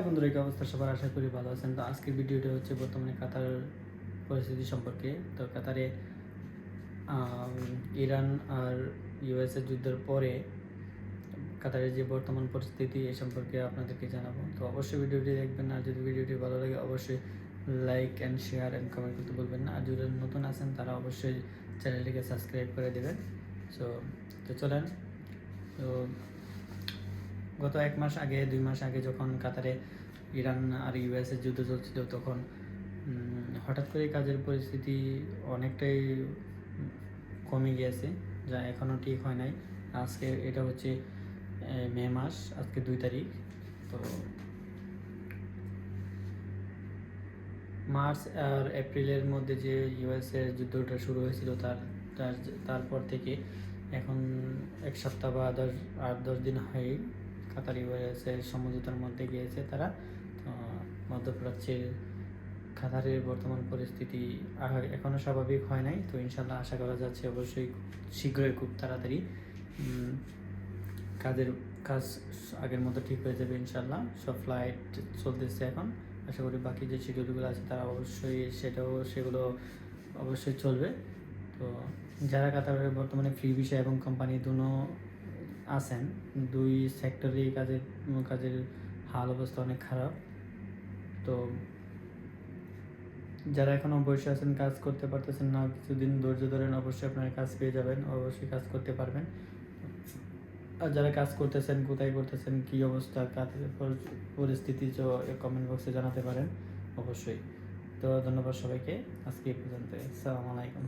High বন্ধুরা, কি অবস্থা সবার? আশা করি ভালো আছেন। তো আজকের ভিডিওটা হচ্ছে বর্তমানে কাতার পরিস্থিতি সম্পর্কে। তো কাতারে ইরান আর ইউএসএ যুদ্ধের পরে কাতারের যে বর্তমান পরিস্থিতি এ সম্পর্কে আপনাদেরকে জানাবো। তো অবশ্যই ভিডিওটি দেখবেন, আর যদি ভিডিওটি ভালো লাগে অবশ্যই like and share and comment করতে বলবেন না। আর যদি নতুন আছেন তারা অবশ্যই চ্যানেলটিকে সাবস্ক্রাইব করে দেবেন। তো চলেন। তো গত 2 মাস আগে যখন কাতারে ইরান আর ইউএসের যুদ্ধ চলছিল, তখন হঠাৎ করে কাজের পরিস্থিতি অনেকটাই কমে গিয়েছে, যা এখনও ঠিক হয় নাই। আজকে এটা হচ্ছে মে মাস, আজকে 2 তারিখ। তো মার্চ আর এপ্রিলের মধ্যে যে ইউএসের যুদ্ধটা শুরু হয়েছিল তারপর থেকে এখন 1 সপ্তাহ বা 8-10 দিন হয় কাতার ইউএসের সমঝোতার মধ্যে গিয়েছে তারা। তো মধ্যপ্রাচ্যের কাতারের বর্তমান পরিস্থিতি এখনও স্বাভাবিক হয় নাই। তো ইনশাল্লাহ আশা করা যাচ্ছে অবশ্যই শীঘ্রই, খুব তাড়াতাড়ি কাজ আগের মতো ঠিক হয়ে যাবে ইনশাল্লাহ। সব ফ্লাইট চলতেছে এখন, আশা করি বাকি যে শিডিউলগুলো আছে তারা অবশ্যই সেগুলো অবশ্যই চলবে। তো যারা কাতারের বর্তমানে ফ্রি ভিসা এবং কোম্পানি দুনো আছেন, 2 সেক্টরেই কাজের হাল অবস্থা অনেক খারাপ। তো যারা এখনও বসে আছেন, কাজ করতে পারতেছেন না, কিছুদিন ধৈর্য ধরেন, অবশ্যই আপনারা কাজ পেয়ে যাবেন, অবশ্যই কাজ করতে পারবেন। আর যারা কাজ করতেছেন, কোথায় করতেছেন, কী অবস্থা কাজের পরিস্থিতি, কমেন্ট বক্সে জানাতে পারেন অবশ্যই। তো ধন্যবাদ সবাইকে, আজকে এই পর্যন্ত। আসসালামু আলাইকুম।